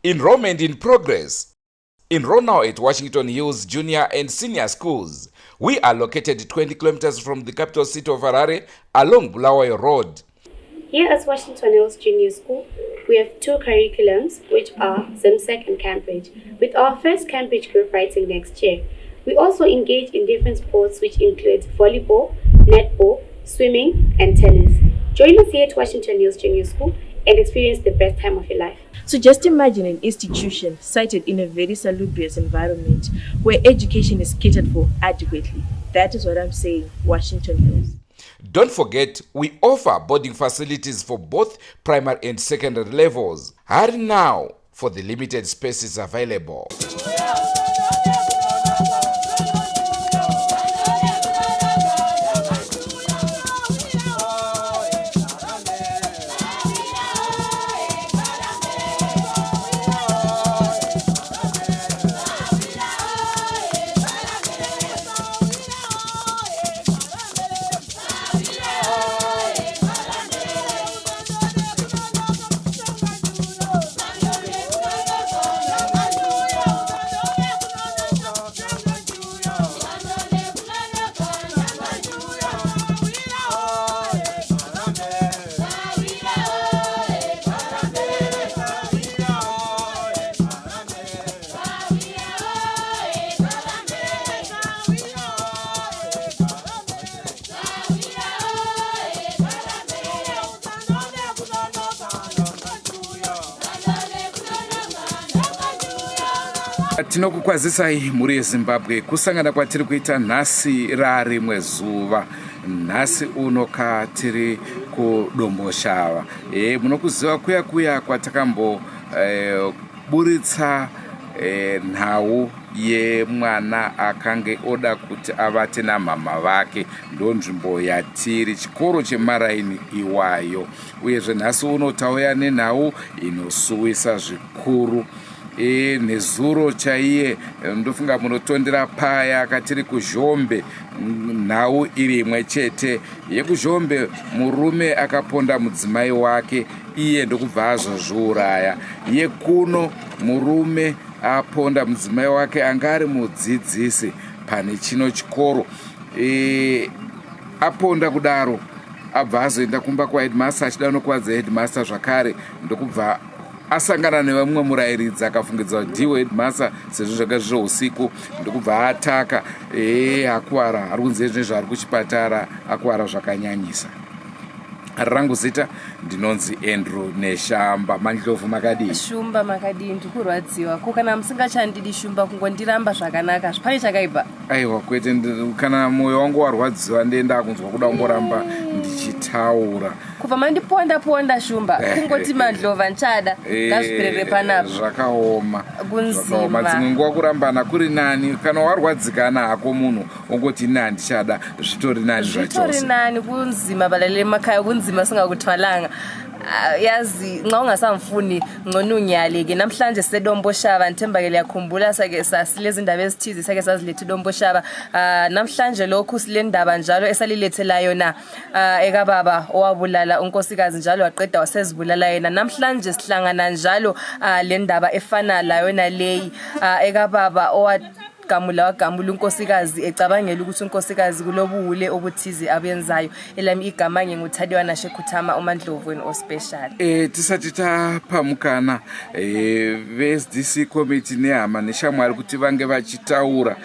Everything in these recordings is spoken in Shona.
Enrollment in progress. Enroll now at Washington Hills Junior and Senior Schools. We are located 20 kilometers from the capital city of Harare along Bulawayo Road. Here at Washington Hills Junior School, we have two curriculums, which are ZimSec and Cambridge, with our first Cambridge group writing next year. We also engage in different sports, which include volleyball, netball, swimming, and tennis. Join us here at Washington Hills Junior School and experience the best time of your life. So just imagine an institution sited in a very salubrious environment where education is catered for adequately. That is what I'm saying, Washington Hills. Don't forget, we offer boarding facilities for both primary and secondary levels. Hurry now for the limited spaces available. Tinokukwazisai muri Zimbabwe kusangana kwatiri kuita nhasi rarimwe zuva. Nhasi uno tiri ku Domboshava. Munokuziva kuya kwatakambo buritsa nhau yemwana akange oda kuti avate namama vake. Ndo nzvimbo yatiri, chikoro chemaraini iwayo. Uyezve nhasi uno tauya nenhau inosuwisa zvikuru. Nezuro chaiye ndofunga munotondera paya akatiri kuZhombe. Nhau iri imwe chete yekuZhombe, murume akaponda mudzimai wake, iye ndokubva azozviuraya. Yekuno murume aponda mudzimai wake angari mudzidzisi pane chino chikoro. Aponda kudaro abva azoenda kumba kwaheadmaster, achida nokwadza headmaster zvakare, ndokubva asangana nevamwe murairidzi akafungidzwa kuti ndiwe headmaster sezvo zvanga zviri usiku, ndokubva ataka akuwara. Ari kunzi zvinezvo ari kuchipatara, akuwara zvakanyanyisa. Rangu zita ndinonzi Andrew Neshamba. Mandlovu makadini? Shumba makadini, ndikurwadziwa. Kana musingachandidi shumba kungondiramba zvakanaka. Zvipari chakaipa? Aiwa kwete, kana mwoyo wangu warwadziwa ndenda kunzwa kuda kungoramba ndichitaura. Kubva mandiponda shumba, kungoti Mandlova nchada, ngazviperere panapa. Zvakaoma. Kunzima. Dzimwe nguva kurambana kuri nani, kana warwadzikana hako munhu ongoti ina ndichada, zvitori nani zvachose. Zvitori nani, kunzima balale makaya, kunzima singakutwalanga. Yazi nxa ungasamfuni ngcono unyaleke. Namhlanje seDomboshava, nthemba ke liyakhumbula sake sasilezi indaba ezithize sake sazilethe Domboshava. Namhlanje lokhu silendaba njalo esalilethela yona ekababa owabulala unkosikazi njalo waqeda wasezibulala yena. Namhlanje sihlangana njalo le ndaba efana la yona leyi ekababa wagamula unkosikazi ecabangela ukuthi unkosikazi kulobuwule obuthize abenzayo. Elami igama nginguThadiwa Nashekhuthama uMandlovweni ospecial. Tisati tapamukana ve-SDC committee nehama neshamwari kuti vange vachitaura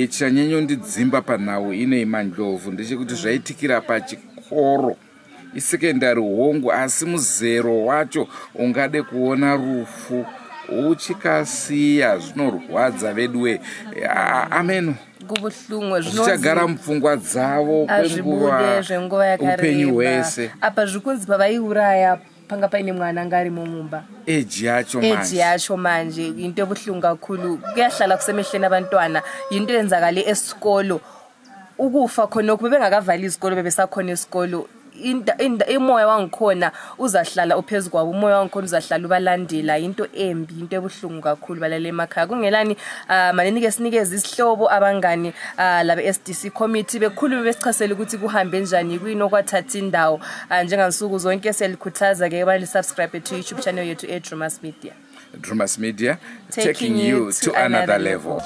chanyanya ndidzimba panhau ine Mandlovu ndechekuti zvaitikira pachikoro isekendari hongu, asi muzero wacho ungade kuona rufu uchikasiya zvinorwadza veduwe. Amen. Kubuhlungu zvichagara mupfungwa dzavo kwenguva upenyu hwese. Apa zvikunzi pavaiuraya panga paine mwana ngari mumumba. Eji yacho manje into ebuhlungu kakhulu. Kuyahlala kusemehleni abantwana, into enzakale esikolo. Ukufa khonokho bebengakavali isikolo, bebesakhona esikolo. Imoya wangikhona uzahlala uphezulu kwabo, umoya wangikhona uzahlala ubalandela. Into embi, into ebuhlungu kakhulu balale emakhaya. Kungelani manenike sinikeze isihlobo abangani laba SDC committee bekhulu besichasela ukuthi kuhambe njani kuyini okwathatha indawo. Njengansuku zonke selikhuthaza ke bali subscribe to YouTube channel yethu Drewmas Media. Drewmas Media, taking you to another level.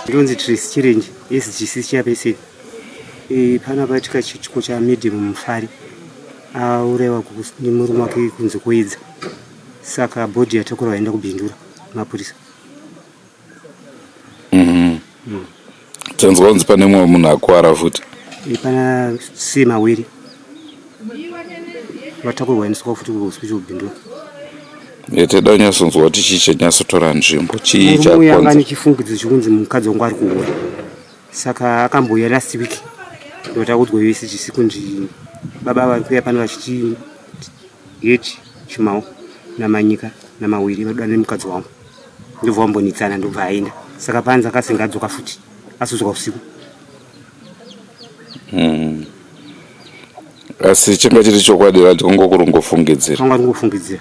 Ndonzi Trace Challenge SGC chapese pana patika chitiko cha medium mufari aurewa ni murume wake kunze kuedza saka body yatakura waenda kubindura mapurisa. Tanzwa kunzi pane mumwe munhu akwara futi pana semawiri vatakurwa waendeswa futi kuhospital kubindura. Yeteda unyasonzwa kuti chii chanyasotora nzvimbo chii chakonza yanga nechifungidzo chokunzi mukadzi wangu ari kuora saka akamboya last week ndotakudzwa USGC kunzi baba vari kuuya pano vachiti heti chimau namanyika namawiri vadoda nemukadzi wangu ndobva vambonitsana ndobva aenda saka panzi akasenga adzoka futi asodzoka usiku. Asi chinga chiri chokwadi vati kungofungidzira kwanga kungofungidzira.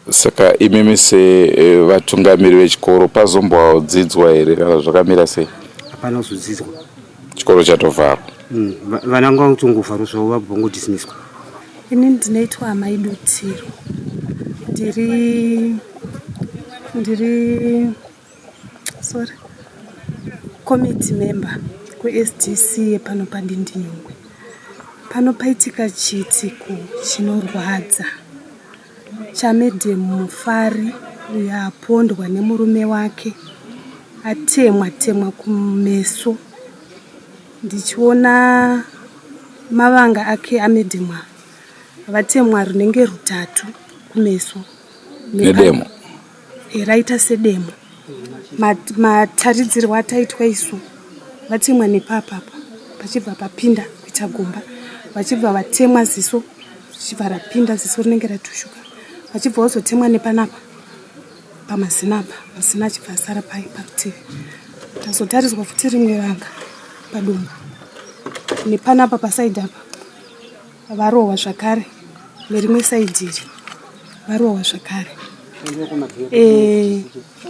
Saka imimi sevatungamiri vechikoro pazombodzidzwa here kana zvakamira sei? Hapana kuzodzidzwa, chikoro chatovharwa. Vana ngavangotongofaro zvavo vabva vangodhisimiswa. Ini ndinoitwa Amai Dutiro, ndiri committee member kuSDC pano paDindinyungwe. Pano paitika chiitiko chinorwadza chamedhe mufari uyo apondwa nemurume wake atemwa kumeso. Ndichiona mavanga ake amedhemwa vatemwa runenge rutatu kumeso nedemo raita sedemo. Mataridzirwo ataitwa isu vatemwa nepapapa pachibva papinda kuita gomba, vachibva vatemwa ziso zvichibva rapinda ziso rinenge ratushuka, vachibva vazotemwa nepanapa pamazinapa mazina achibva asara parutivi. Tazotariswa futi rimwe vanga padumbu nepanapa pasaidhi apa varohwa zvakare, nerimwe saidhi iri varohwa zvakare.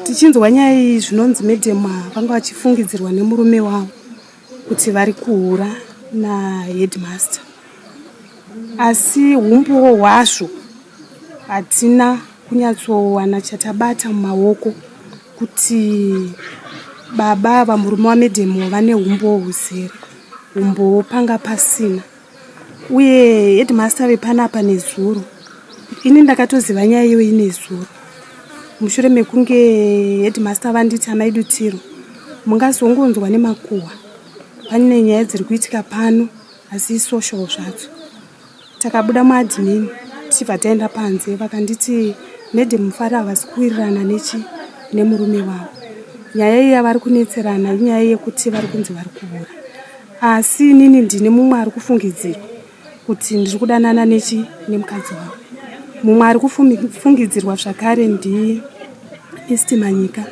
Tichinzwa nyaya iyi zvinonzi medhema vanga vachifungidzirwa nemurume wavo kuti vari kuhura naheadmaster, asi umbowo hwazvo hatina kunyatsowana chatabata mumaoko kuti baba vamurume wamedhemo vane umbowo huzere. Umbowo panga pasina, uye headmaster vepanapa nezuro. Ini ndakatoziva nyaya iyo inezuro mushure mekunge headmaster vanditi Amai Dutiro mungazongonzwa nemakuhwa, pane nyaya dziri kuitika pano asi social zvadzo. Takabuda muadmin tichibva taenda panze vakanditi medhe mufari havasi kuwirirana nemurume wavo. Nyaya iyi yavari kunetserana inyaya yekuti vari kunzi vari kuhura, asi inini ndine mumwe ari kufungidzirwa kuti ndiri kudanana nemukadzi wavo. Mumwe ari kufungidzirwa zvakare Manyika,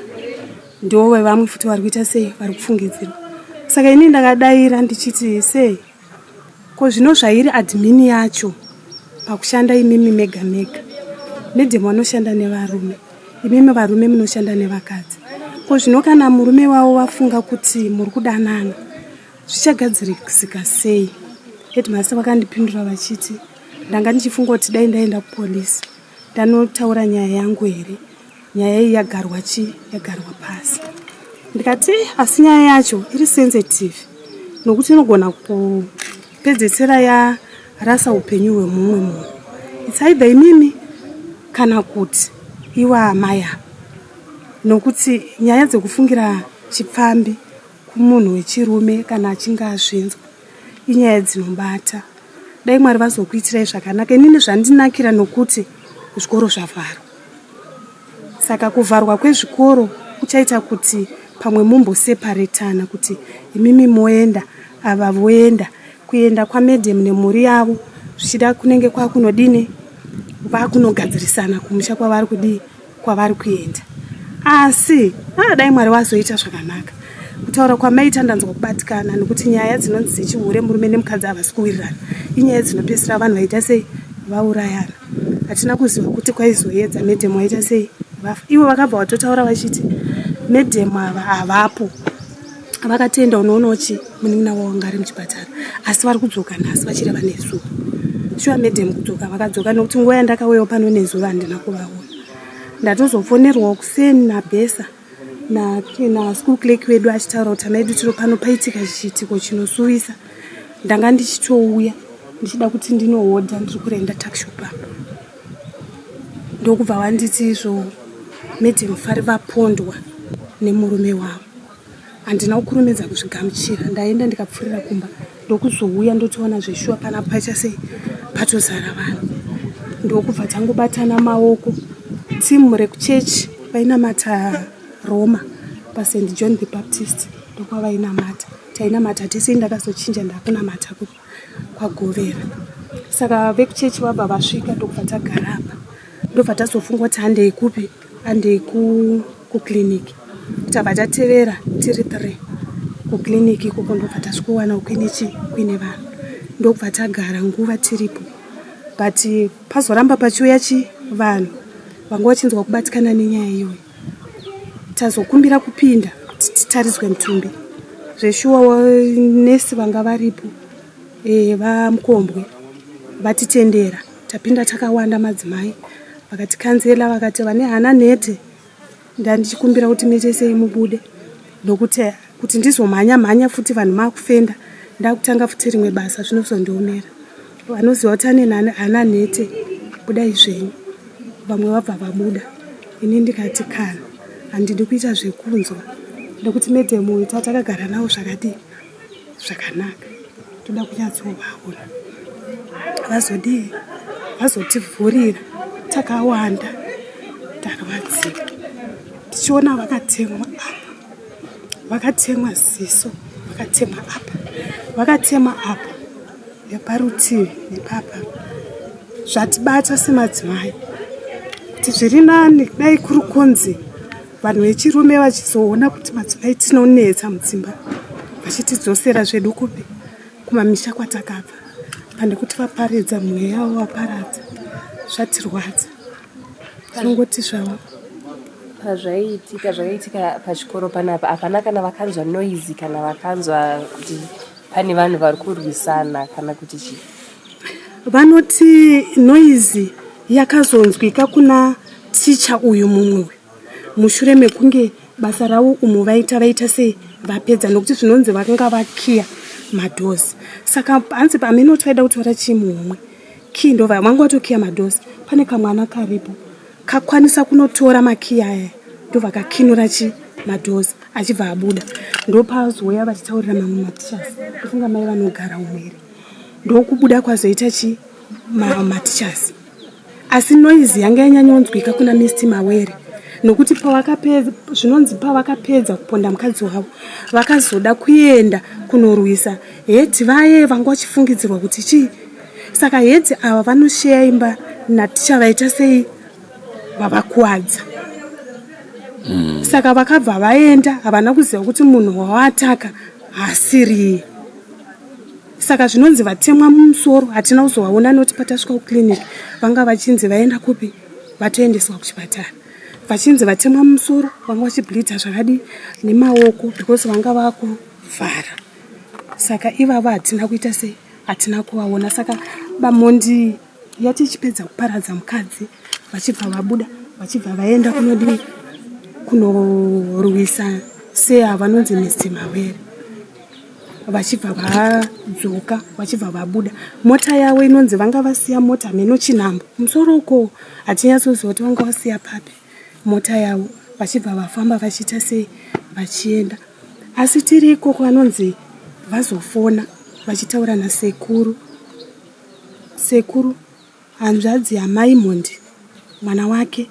ndiwo vamwe futi vari kuita sei vari kufungidzirwa. Saka ini ndakadaira ndichiti sei ko zvino zvairi admin yacho pakushanda imimi mega medhemo vanoshanda nevarume, imimi varume munoshanda nevakadzi. Ko zvino kana murume wavo vafunga kuti muri kudanana zvichagadzirika sei? Headmaster vakandipindura vachiti ndanga ndichifunga kuti dai ndaenda kupolisi ndanotaura nyaya yangu here, nyaya iyi yagarwa pasi. Ndikati asi nyaya yacho iri sensitive nokuti inogona kupedzesera yarasa upenyu hwemumwe munhu. It's either imimi kana kuti iwa amaya, nokuti nyaya dzekufungira chipfambi kumunhu wechirume kana achinge azvinzwa inyaya dzinobata. Dai Mwari vazokuitirai zvakanaka. Inini zvandinakira nokuti zvikoro zvavharwa. Saka kuvharwa kwezvikoro kuchaita kuti pamwe mumboseparetana kuti imimi moenda ava voenda. Kuenda kwamadam nemhuri yavo zvichida kunenge kwakunodini vakunogadzirisana kumusha kwavari kudii kwavari kuenda. Asi dai Mwari vazoita zvakanaka. Kutaura kwamaita ndanzwa kubatikana nokuti nyaya dzinonzi dzechihure murume nemukadzi havasi kuwirirana inyaya dzinopedzisira vanhu vaita sei vaurayana. Hatina kuziva kuti kwaizoedza madam waita sei vafa. Ivo vakabva vatotaura vachiti madam ava havapo. Vakatenda unoona uchi munin'ina wavo ngari muchipatara asi vari kudzoka nhasi vachireva nezuva. Shuwa madam kudzoka vakadzoka nokuti nguva yandakauyawo pano nezuva handina kuvaona. Ndatozofonerwawo kuseni naBhesa na school clerk wedu achitaura kuti hama yedu tiri pano paitika chiitiko chinosuvisa. Ndanga ndichitouya ndichida kuti ndinohodha ndiri kurenda takishopa. Ndokubva wanditi izvo madam fari vapondwa nemurume wavo. Handina kukurumidza kuzvigamuchira. Ndaenda ndikapfuurira kumba ndokuzouya ndotoona zveshuwa pana pacha sei patozara vanhu. Ndokubva tangobatana maoko. Timu rekuchechi vainamata Roma paSt John the Baptist ndokwa vainamata. Tainamata tese ndakazochinja ndakunamata kwagovera. Saka vekuchechi vabva vasvika ndokubva tagara apa. Ndobva tazofunga kuti handei kupi handei kukliniki. Tabva tatevera tiri 3 kukliniki ikoko ndobva tasvikowana kuine vanhu. Ndokubva tagara nguva tiripo. But pazoramba pachiuya vanhu vanga vachinzwa kubatikana nenyaya iyoyo. Tazokumbira kupinda kuti titariswe mutumbi. Zveshuwa nesi vanga varipo vamukombwe vatitendera. Tapinda takawanda madzimai vakatikanzela vakati vane hana nete ndandichikumbira kuti mete sei mubude nokuti kuti ndizomhanya futi vanhu makufenda ndakutanga futi rimwe basa zvinozondiomera. Vanoziva kuti ane hana nete budai zvenyu. Vamwe vabva vabuda. Ini ndikati kana handidi kuita zvekunzwa nokuti madam uyu takagara nawo zvakadii zvakanaka. Toda kunyatsovaona. Vazodii vazotivhurira takawanda takavatsika. Tichiona vakatemwa apa, vakatemwa ziso, vakatemwa apa, vakatema apa neparutivi nepapa. Zvatibata semadzimai kuti zviri nani dai kuri kunzi vanhu vechirume vachizoona kuti madzimai tinonetsa mudzimba vachitidzosera zvedu kupi kumamisha kwatakabva pane kuti vaparidza mweya wavo vaparadza zvatirwadza. Zvinongoti zvavo zvaitika pachikoro panapa hapana kana vakanzwa noizi kana vakanzwa kuti pane vanhu vari kurwisana kana kuti chii. Vanoti noizi yakazonzwika kuna ticha uyu mumwe mushure mekunge basa ravo umu vaita sei vapedza nokuti zvinonzi vakanga vakiya madhozi. Saka hanzi pamenoti vaida kutora chimuhomwe kii ndo vanga vatokiya madhozi. Pane kamwana karipo kakwanisa kunotora makiya aya ndo vakakinura madhozi achibva abuda. Ndopazoya vachitaurira mamwe matishasi kufunga mai vanogara umweri ndokubuda kwazoita matishasi. Asi noizi yanga yanyanyonzwika kuna Mr. Mawere nokuti zvinonzi pavakapedza kuponda mukadzi wavo vakazoda kuenda kunorwisa heti vaye vanga vachifungidzirwa kuti chii. Saka heti ava vanosheya imba naticha vaita sei vavakuwadza. Saka vakabva vaenda havana kuziva kuti munhu wawataka hasiriye. Saka zvinonzi vatemwa mumusoro hatina kuzovaona noti patasvika kukliniki vanga vachinzi vaenda kupi vatoendeswa kuchipatara. Vachinzi vatemwa mumusoro vanga vachibhilidha zvakadii nemaoko because vanga vakuvhara. Saka ivava hatina kuita sei hatina kuvaona. Saka bamondi yati ichipedza kuparadza mukadzi vachibva vabuda vachibva vaenda kunodii kunorwisa seya vanonzi Mr. Mawere. Vachibva vadzoka vachibva vabuda. Mota yavo inonzi vanga vasiya mota meno chinhambo musoro uko hatinyatsoziva kuti vanga vasiya papi mota yavo vachibva vafamba vachiita sei vachienda. asi tiri ikoko vanonzi vazofona vachitaura nasekuru. Sekuru hanzvadzi yaMaimondi mwana wake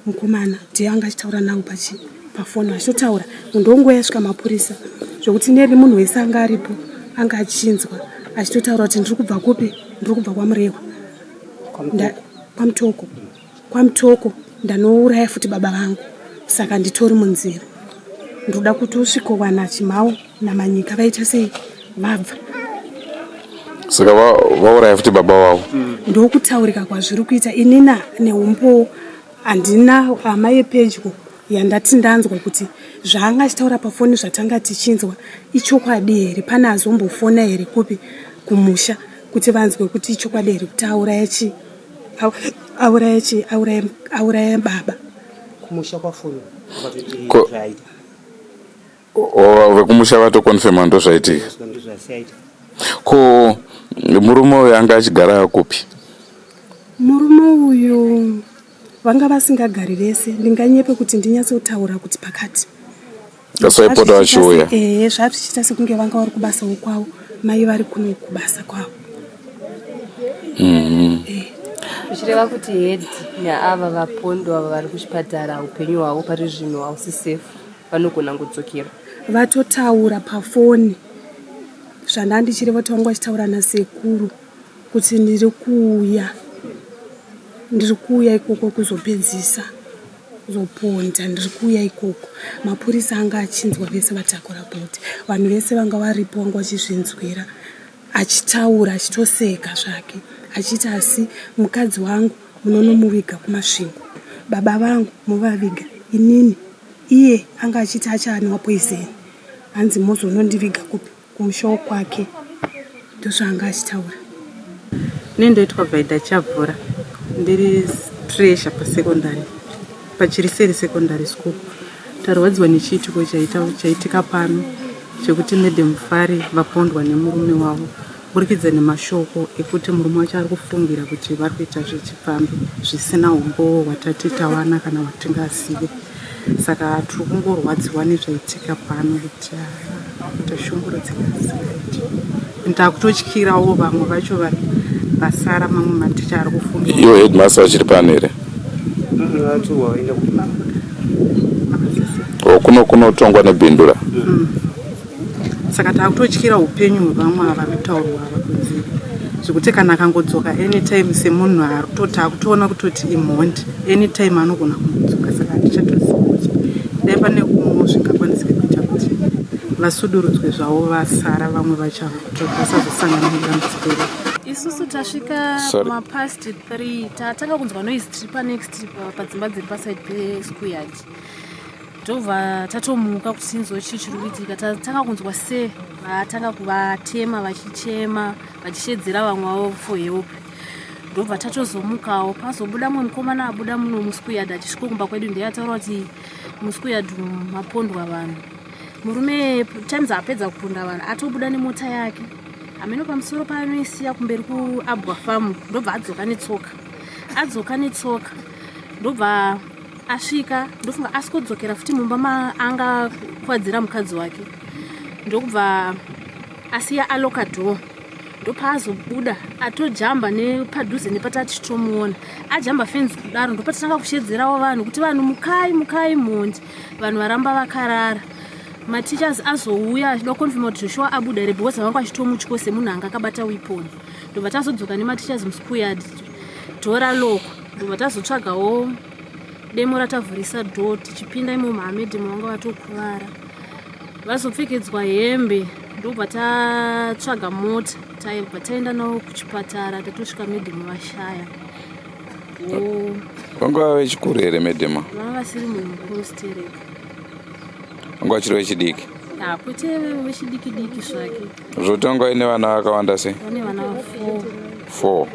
mukomana ndiye anga achitaura nawo pafoni achitotaura. Ndongoya yasvika mapurisa zvokuti neri munhu wese anga aripo anga achinzwa achitotaura kuti ndiri kubva kupi, ndiri kubva kwaMurehwa kwamutoko ndanouraya futi baba vangu, saka nditori munzira. Ndoda kuti usvikowana Chimau naManyika vaita sei vabva. Saka vauraya futi baba wavo. Ndokutaurika kwazviri kuita inina neumbo handina hama yepedyo yandati ndanzwa kuti zvaanga achitaura pafoni zvatanga tichinzwa ichokwadi here, pana azombofona here kupi kumusha kuti vanzwe kuti ichokwadi here kuti auraya baba kumusha kwafoni vekumusha vatokonfirma ndo zvaitika. Ko murume uyu anga achigara kupi? Murume uyu vanga vasingagari vese, ndinganyepe kuti ndinyatsotaura kuti pakati kasaipota vachiuya. Zvachiita sekunge vanga vari kubasa kwavo, mai vari kuno kubasa kwavo. Uchireva kuti head neava vapondwa vari kuchipatara upenyu hwavo pari zvino hausi safe, vanogona kudzokera. Vatotaura pafoni zvandandichireva kuti vanga vachitaura nasekuru kuti ndiri kuuya ikoko kuzopedzisa kuzoponda, ndiri kuuya ikoko. Mapurisa anga achinzwa vese vatakura bhoti, vanhu vese vanga varipo vanga vachizvinzwira, achitaura achitoseka zvake achiti asi mukadzi wangu munonomuviga kumasvingo, baba vangu muvaviga inini. Iye anga achiti achaaniwa poizeni, hanzi mozonondiviga kupi kumushawo kwake. Ndozvaanga achitaura. Nendoitwa Bhaidha Chabhura, ndiri treasure pasekondari, pachiriseri secondary school. Tarwadziwa nechiitiko chaitika pano chekuti Madam Fari vapondwa nemurume wavo burikidza nemashoko ekuti murume wacho ari kufungira kuti vari kuita zvechipfambi zvisina umbo hwatati tawana kana hwatingazive. Saka tiri kungorwadziwa nezvaitika pano kuti kutashungurudzika ndakutotyirawo vamwe vacho vasara, mamwe maticha ari kufungira. Iwo headmaster achiri pano here? Kunotongwa nebhindura. Saka takutotyira upenyu hwevamwe ava vanotaurwa ava kunzi zvekuti kana akangodzoka anytime semunhu akutoona kutoti imhondi anytime anogona kungodzoka. Saka tichatoziva kuti dai pane kumwewo zvingakwanisika kuita kuti vasudurudzwe zvavo vasara, vamwe vachavo kuti vasazosangana nedambudziko iri. Isusu tasvika mapast 3 tatanga kunzwa noise tripa next padzimba dziri paside pesquare. Ndobva tatomuka kuti tinzwe chiri kuitika. Tatanga kunzwa se vatanga kuvatema vachichema vachishedzera vamwe vavo for help. Ndobva tatozomukawo pazobuda mumwe mukomana abuda muno musquare achisvika kumba kwedu ndiye ataura kuti musquare mapondwa vanhu. Murume times apedza kuponda vanhu atobuda nemota yake ameno pamusoro paanoisiya kumberi kuabwa farm. Ndobva adzoka netsoka ndobva asvika ndofunga asikodzokera futi mumba anga kwadzira mukadzi wake. Ndokubva asiya aloka door, ndopaazobuda atojamba nepadhuze nepatati tomuona ajamba fence kudaro. Ndopatanga kushedzerawo vanhu kuti vanhu mukai mhondi, vanhu varamba vakarara. Mateachers azouya achida confirm kuti Joshua abuda here because vanga vachitomutya semunhu anga akabata weapon. Ndobva tazodzoka nematiachers musquare dhora loko. Ndobva tazotsvagawo demo ratavhurisa dho tichipinda imomo hamedhemu vanga vatokuvara vazopfekedzwa hembe. Ndobva tatsvaga mota taibva taenda navo kuchipatara. Tatosvika medhemu vashaya. Vanga vava vechikuru here medhema? Vanga vasiri munhu mukuru stereka. Vanga vachiri vechidiki? Kwete vechidiki zvake. Zvotanga ine vana vakawanda sei? Vane vana 4.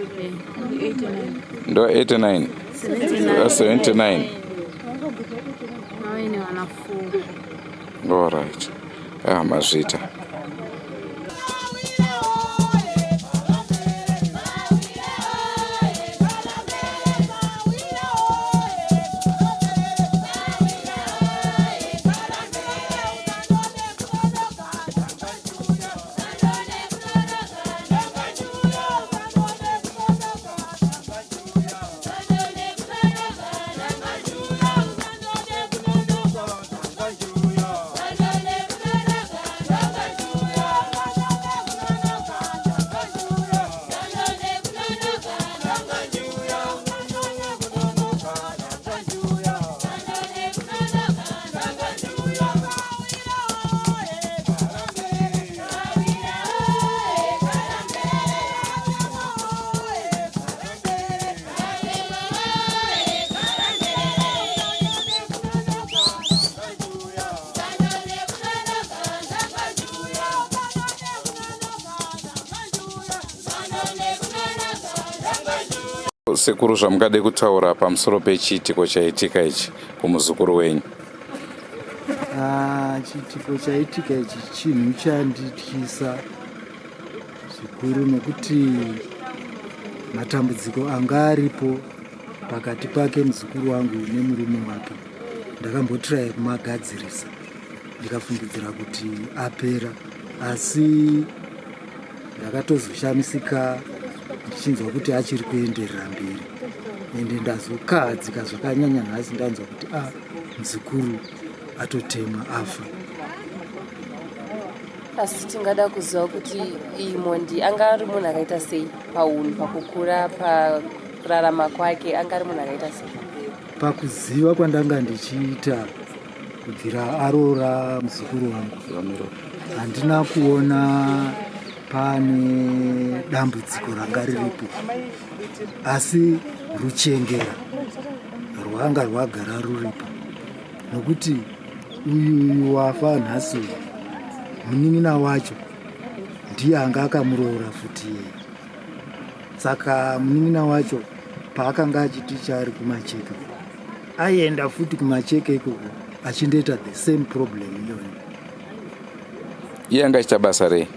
Ndo 89. 79. Vaine vana 4. All right. Mazvita. sekuru zvamungade kutaura pamusoro pechiitiko chaitika ichi kumuzukuru wenyu? Chiitiko chaitika ichi chinhu chandityisa zvikuru nekuti matambudziko anga aripo pakati pake muzukuru wangu nemurume wake ndakambotiraya kumagadzirisa ndikafungidzira kuti apera, asi ndakatozoshamisika ndichinzwa kuti achiri kuenderera mberi, ende ndazokahadzika zvakanyanya nhasi ndanzwa kuti muzukuru atotemwa afa. Asi tingada kuziva kuti Imondi anga ari munhu akaita sei paunhu, pakukura, pakurarama kwake, anga ari munhu akaita sei? Pakuziva kwandanga ndichiita kubvira aroora muzukuru wangu, handina kuona pane dambudziko ranga riripo, asi ruchengera rwanga rwagara ruripo, nokuti uyu wafa nhasi munin'ina wacho ndiye anga akamuroora futi yeye. Saka munin'ina wacho paakanga achiti chari kumacheka, aienda futi kumacheka ikoko achindoita the same problem iyoyo. Iye anga achiita basa rei?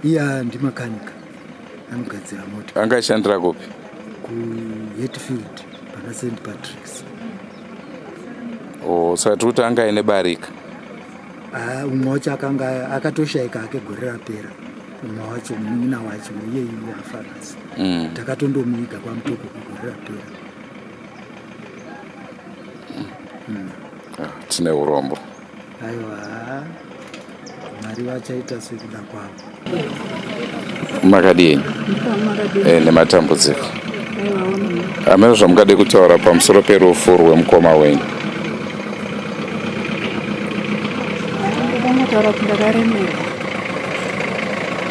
Iye ndimakanika, anogadzira mota. Anga achishandira kupi? kuHatfield pana St Patrick's. Saka tiri kuti anga aine barika? Umwe wacho akanga akatoshaika ake gore rapera, umwe wacho munin'ina wacho iye afa nhasi. Takatondomuiga kwamutoko kugore rapera. Tine urombo. Aiwa, Mwari vachaita sekuda kwavo. Makadini nematambudziko amene zvamungade kutaura pamusoro perufu rwemukoma wenyu? Ndakataura kuti ndakaremera,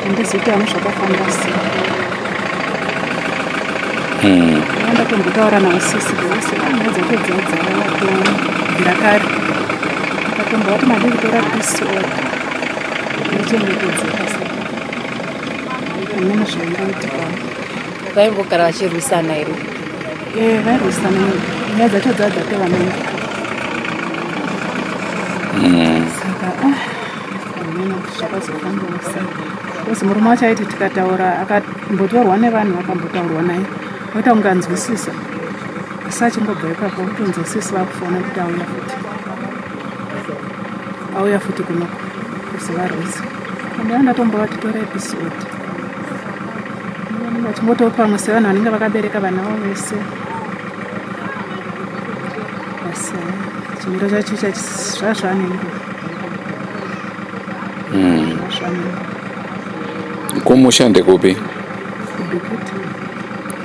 handizoti hangu zvakafamba sei. Ndakambotaura nausisi kuti nyaya dzake dzadzara kare, ndakatomboati madi kutora pisi oda ndichengetedzeka sei amene zvaingoitika. Vaimbogara vachirwisana here? Vairwisana, nyaya dzacho dzadzapera maningi. Saka amene zvakazofambawo sei. Kozi murume wacho aiti tikataura, akambotorwa nevanhu vakambotaurwa naye, waita kunganzwisisa, asi achingobva ipapo kutonzwisisa vakufona kuti auya futi kunoko kuzovarwisa. Ndatomboati tora episode vachimbotawo pamwe sevanhu vanenge vakabereka vana vavo vese, asi chimiro chacho zvazvanenguva. Kumushande kupi?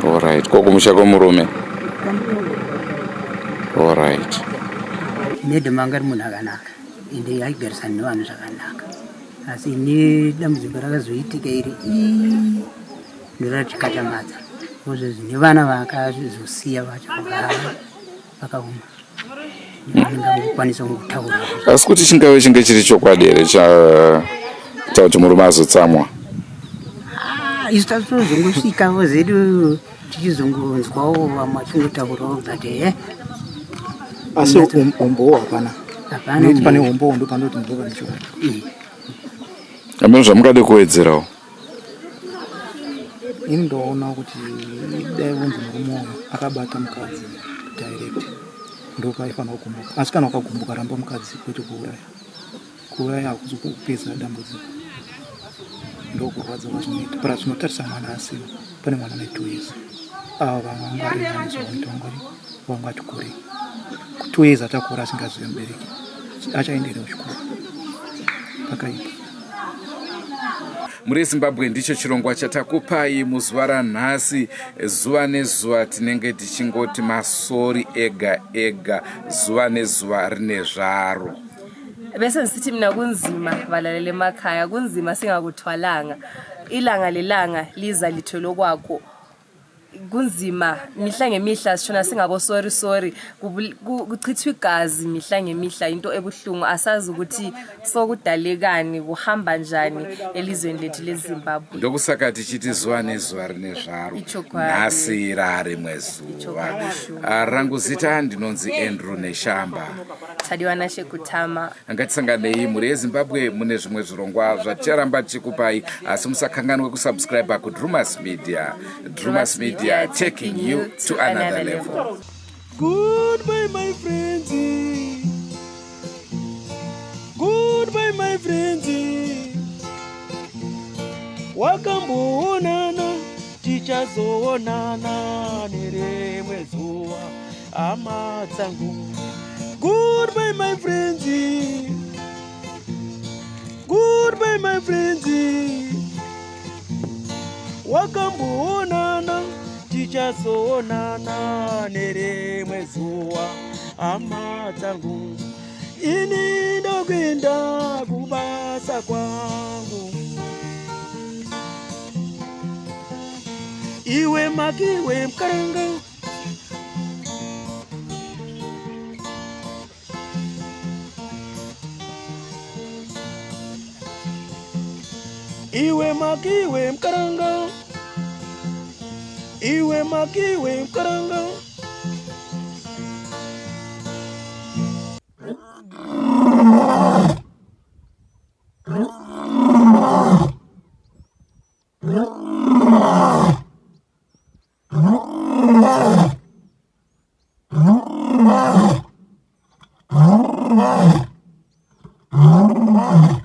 Alright. Kokumusha kwomurume? Alright. Medema anga ari munhu akanaka ende aigarisana nevanhu zvakanaka, asi nedambudziko rakazoitika iri ndorachikatamadza kozvezvi nevana vakazosiya vacho vakauma vanenge kukwanisa kutaura. Asi kuti chingave chinge chiri chokwadi here chakuti murume azotsamwa? Isu tatozongosvikawo zedu tichizongonzwawo vamwe vachingotaurawo but asi umbowo hapana. Hapana, pane umbowo ndo panoti mboka nichokwadi. Amene zvamungade kuwedzerawo? Ini ndoona kuti dai unzi murume akabata mukadzi direct ndo paifanira kugumbuka, asi kana ukagumbuka ramba mukadzi kwete kuuraya hakuzi kupedza dambudziko, ndo kurwadza kwazvinoita. Para zvinotarisa mwana asiwa, pane mwana ane 2 years, ava vamwe vanga ari vanozoita vanga ati kurei, 2 years atakura asingazivi mubereki, achaenderewo chikoro pakaipa. Muri Zimbabwe ndicho chirongwa chatakupai muzuva ranhasi. Zuva nezuva tinenge tichingoti masori ega ega, zuva nezuva rine zvaro. Bese nisithi mina kunzima balalele emakhaya, kunzima singakuthwalanga. Ilanga lelanga liza lithelo kwakho. kunzima mihla ngemihla sishona singabo sorry kuchithwa igazi mihla ngemihla into ebuhlungu asazi ukuthi sokudalekani kuhamba njani elizweni lethu leZimbabwe ndokusakati chiti zuva nezuva rine zvaro nhasi rari mwezuva rangu zita ndinonzi Andrew Neshamba Tadiwana Shekutama ngatisanganei mhuri yeZimbabwe mune zvimwe zvirongwa zvaticharamba tichikupai asi musakanganwe kusubscribe kuDrewmas Media. Drewmas Media taking you to another level. Goodbye my friends. Goodbye my friends. Wakamboonana tichazoonana nerimwe zuva hama dzangu. Goodbye my friends. Goodbye my friends. Wakamboonana tichazoonana nerimwe zuva hama dzangu. Ini ndokwenda kubasa kwangu. Iwe makiwe mkaranga. Iwe makiwe mkaranga. Iwe makiwe mkaranga. Oh,